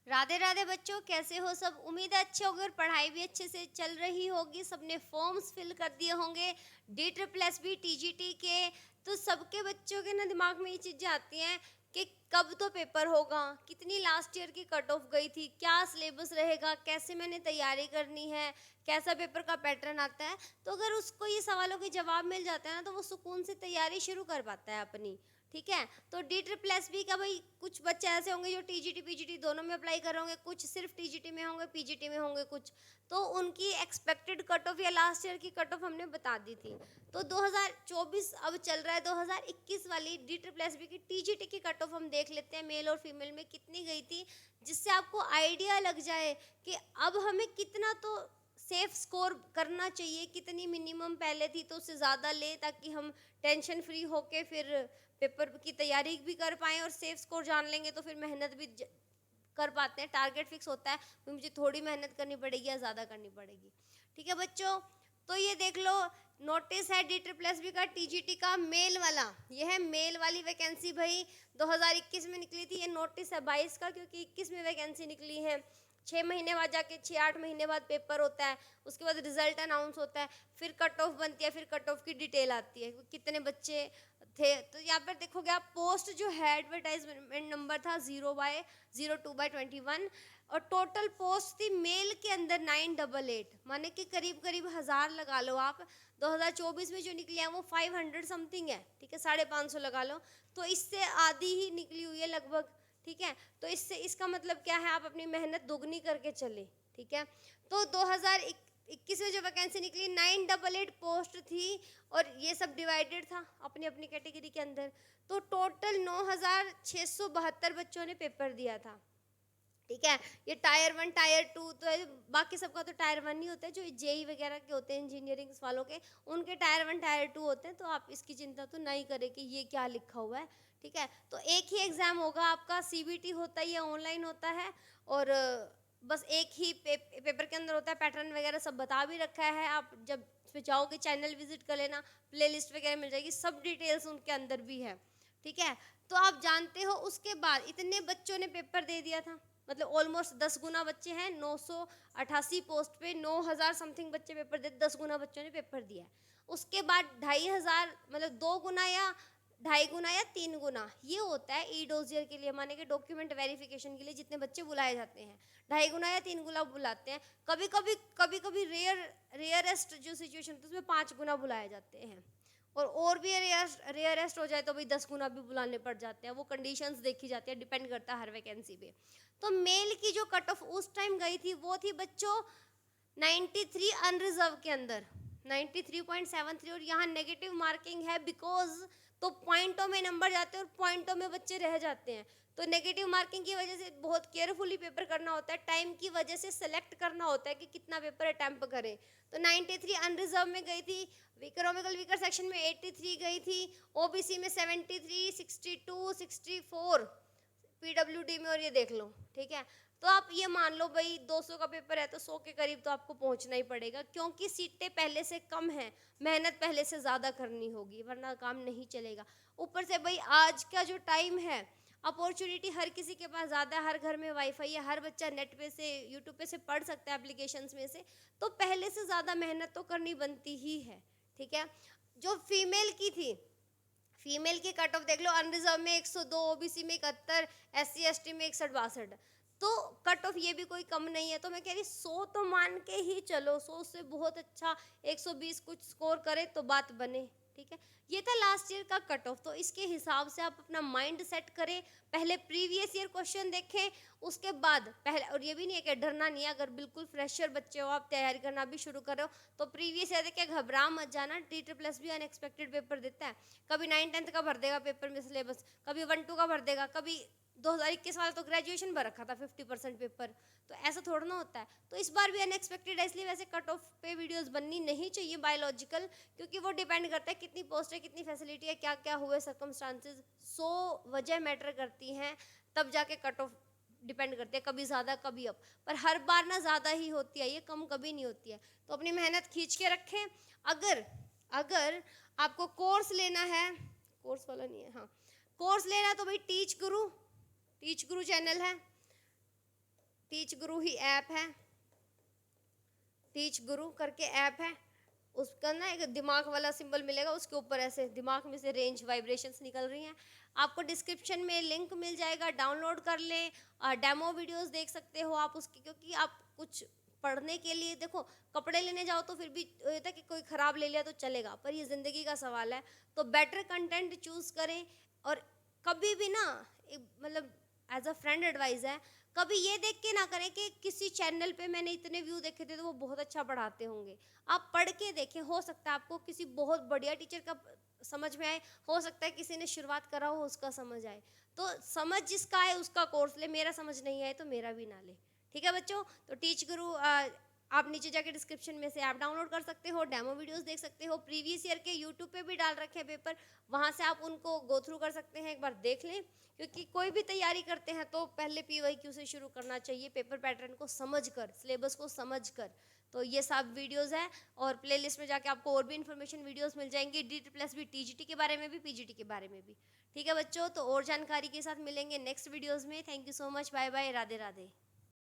राधे राधे बच्चों, कैसे हो सब। उम्मीद है अच्छे होंगे और पढ़ाई भी अच्छे से चल रही होगी। सबने फॉर्म्स फिल कर दिए होंगे D++ TGT के। तो सबके बच्चों के ना दिमाग में ये चीज़ें आती हैं कि कब तो पेपर होगा, कितनी लास्ट ईयर की कट ऑफ गई थी, क्या सिलेबस रहेगा, कैसे मैंने तैयारी करनी है, कैसा पेपर का पैटर्न आता है। तो अगर उसको ये सवालों के जवाब मिल जाता है ना, तो वो सुकून से तैयारी शुरू कर पाता है अपनी। ठीक है। तो D++ का भाई कुछ बच्चे ऐसे होंगे जो TGT PGT दोनों में अप्लाई कर रहे होंगे, कुछ सिर्फ TGT में होंगे, PGT में होंगे कुछ। तो उनकी एक्सपेक्टेड कट ऑफ या लास्ट ईयर की कट ऑफ हमने बता दी थी। तो 2024 अब चल रहा है, 2021 वाली D++ की TGT की कट ऑफ हम देख लेते हैं, मेल और फीमेल में कितनी गई थी, जिससे आपको आइडिया लग जाए कि अब हमें कितना तो सेफ स्कोर करना चाहिए, कितनी मिनिमम पहले थी तो उससे ज़्यादा ले, ताकि हम टेंशन फ्री होके फिर पेपर की तैयारी भी कर पाएँ। और सेफ स्कोर जान लेंगे तो फिर मेहनत भी कर पाते हैं। टारगेट फिक्स होता है कि मुझे थोड़ी मेहनत करनी पड़ेगी या ज़्यादा करनी पड़ेगी। ठीक है बच्चों, तो ये देख लो, नोटिस है D++ का TGT का मेल वाला। ये है मेल वाली वैकेंसी भाई, 2021 में निकली थी। ये नोटिस है 22 का, क्योंकि 21 में वैकेंसी निकली है। 6 महीने बाद जाके 6-8 महीने बाद पेपर होता है, उसके बाद रिजल्ट अनाउंस होता है, फिर कट ऑफ बनती है, फिर कट ऑफ की डिटेल आती है कितने बच्चे थे। तो यहाँ पर देखोगे आप, पोस्ट जो है एडवर्टाइजमेंट नंबर था 0/02/21, और टोटल पोस्ट थी मेल के अंदर 988, माने कि करीब करीब 1000 लगा लो आप। 2024 में जो निकली है वो 500 समथिंग है। ठीक है, 550 लगा लो, तो इससे आधी ही निकली हुई है लगभग। ठीक है, तो इससे इसका मतलब क्या है, आप अपनी मेहनत दोगुनी करके चले। ठीक है, तो 2021 में जो वैकेंसी निकली 988 पोस्ट थी, और ये सब डिवाइडेड था अपनी अपनी कैटेगरी के अंदर। तो टोटल 9672 बच्चों ने पेपर दिया था। ठीक है, ये टायर 1 टायर 2 तो है, बाकी सबका तो टायर 1 ही होता है, जो JEE वगैरह के होते हैं इंजीनियरिंग वालों के, उनके टायर 1 टायर 2 होते हैं। तो आप इसकी चिंता तो नहीं करें कि ये क्या लिखा हुआ है। ठीक है, तो एक ही एग्ज़ाम होगा आपका, CBT होता है या ऑनलाइन होता है, और बस एक ही पेपर के अंदर होता है। पैटर्न वगैरह सब बता भी रखा है, आप जब जाओगे चैनल विजिट कर लेना, प्लेलिस्ट वगैरह मिल जाएगी, सब डिटेल्स उनके अंदर भी है। ठीक है, तो आप जानते हो उसके बाद इतने बच्चों ने पेपर दे दिया था, मतलब ऑलमोस्ट 10 गुना बच्चे हैं। 988 पोस्ट पे 9000 समथिंग बच्चे पेपर दे, 10 गुना बच्चों ने पेपर दिया है। उसके बाद 2500, मतलब 2 गुना या 2.5 गुना या 3 गुना ये होता है ई डोजियर के लिए, माने कि डॉक्यूमेंट वेरिफिकेशन के लिए जितने बच्चे बुलाए जाते हैं, 2.5 गुना या 3 गुना बुलाते हैं। कभी कभी रेयरेस्ट जो सिचुएशन होती है उसमें 5 गुना बुलाए जाते हैं, और भी रेयरेस्ट हो जाए तो भाई 10 गुना भी बुलाने पड़ जाते हैं। वो कंडीशंस देखी जाती है, डिपेंड करता है हर वैकेंसी पे। तो मेल की जो कट ऑफ उस टाइम गई थी वो थी बच्चों 93 अनरिजर्व के अंदर, 93.73। और यहाँ नेगेटिव मार्किंग है बिकॉज, तो पॉइंटों में नंबर जाते हैं और पॉइंटों में बच्चे रह जाते हैं। तो नेगेटिव मार्किंग की वजह से बहुत केयरफुली पेपर करना होता है, टाइम की वजह से सेलेक्ट करना होता है कि कितना पेपर अटैम्प्ट करें। तो 93 अनरिजर्व में गई थी, इकोनॉमिकल वीकर सेक्शन में 83 गई थी, OBC में 73, 62, 64, PWD में, और ये देख लो। ठीक है, तो आप ये मान लो भाई 200 का पेपर है तो 100 के करीब तो आपको पहुंचना ही पड़ेगा, क्योंकि सीटें पहले से कम हैं, मेहनत पहले से ज़्यादा करनी होगी, वरना काम नहीं चलेगा। ऊपर से भाई आज का जो टाइम है, अपॉर्चुनिटी हर किसी के पास ज़्यादा है, हर घर में वाईफाई है, हर बच्चा नेट पे से यूट्यूब पे से पढ़ सकता है एप्लीकेशंस में से। तो पहले से ज़्यादा मेहनत तो करनी बनती ही है। ठीक है, जो फीमेल की थी, फीमेल की कट ऑफ देख लो, अनरिजर्व में 102, OBC में 71, SC ST में 61-62। तो कट ऑफ ये भी कोई कम नहीं है। तो मैं कह रही 100 तो मान के ही चलो, 100 से बहुत अच्छा 120 कुछ स्कोर करे तो बात बने। ठीक है, ये था लास्ट ईयर का कट ऑफ। तो इसके हिसाब से आप अपना माइंड सेट करें, पहले प्रीवियस ईयर क्वेश्चन देखें, उसके बाद पहले, और ये भी नहीं है कि डरना नहीं है, अगर बिल्कुल फ्रेशर बच्चे हो, आप तैयारी करना भी शुरू करो, तो प्रीवियस ईयर देख के घबरा मत जाना। D++ अनएक्सपेक्टेड पेपर देता है, कभी 9-10 का भर देगा पेपर में सिलेबस, कभी 1-2 का भर देगा, कभी 2021 वाला तो ग्रेजुएशन भर रखा था 50% पेपर। तो ऐसा थोड़ा ना होता है। तो इस बार भी अनएक्सपेक्टेड है, इसलिए वैसे कट ऑफ पे वीडियोस बननी नहीं चाहिए बायोलॉजिकल, क्योंकि वो डिपेंड करता है कितनी पोस्ट है, कितनी फैसिलिटी है, क्या क्या हुए सर्कमस्टांसेस, 100 वजह मैटर करती हैं, तब जाके कट ऑफ डिपेंड करते हैं, कभी ज़्यादा कभी अप, पर हर बार ना ज़्यादा ही होती है, ये कम कभी नहीं होती है। तो अपनी मेहनत खींच के रखें। अगर अगर आपको कोर्स लेना है, कोर्स वाला नहीं है, हाँ, कोर्स लेना है तो भाई टीच गुरु चैनल है, टीच गुरु ही ऐप है, टीच गुरु करके ऐप है, उसका ना एक दिमाग वाला सिंबल मिलेगा, उसके ऊपर ऐसे दिमाग में से रेंज वाइब्रेशंस निकल रही हैं। आपको डिस्क्रिप्शन में लिंक मिल जाएगा, डाउनलोड कर लें। डेमो वीडियोस देख सकते हो आप उसकी, क्योंकि आप कुछ पढ़ने के लिए देखो, कपड़े लेने जाओ तो फिर भी होता है कि कोई ख़राब ले लिया तो चलेगा, पर ये ज़िंदगी का सवाल है, तो बेटर कंटेंट चूज़ करें। और कभी भी ना, मतलब एज अ फ्रेंड एडवाइस है, कभी ये देख के ना करें कि किसी चैनल पे मैंने इतने व्यू देखे थे तो वो बहुत अच्छा पढ़ाते होंगे। आप पढ़ के देखें, हो सकता है आपको किसी बहुत बढ़िया टीचर का समझ में आए, हो सकता है किसी ने शुरुआत करा हो उसका समझ आए। तो समझ जिसका आए उसका कोर्स ले, मेरा समझ नहीं आए तो मेरा भी ना ले। ठीक है बच्चों, तो टीच गुरु आप नीचे जाके डिस्क्रिप्शन में से ऐप डाउनलोड कर सकते हो, डेमो वीडियोस देख सकते हो, प्रीवियस ईयर के यूट्यूब पे भी डाल रखे हैं पेपर, वहाँ से आप उनको गो थ्रू कर सकते हैं, एक बार देख लें। क्योंकि कोई भी तैयारी करते हैं तो पहले PYQ से शुरू करना चाहिए, पेपर पैटर्न को समझ कर, सिलेबस को समझ कर। तो ये सब वीडियोस हैं, और प्लेलिस्ट में जाके आपको और भी इन्फॉर्मेशन वीडियोस मिल जाएंगी, DT+B TGT के बारे में भी, PGT के बारे में भी। ठीक है बच्चों, तो और जानकारी के साथ मिलेंगे नेक्स्ट वीडियोस में। Thank you so much, bye bye, Radhe Radhe.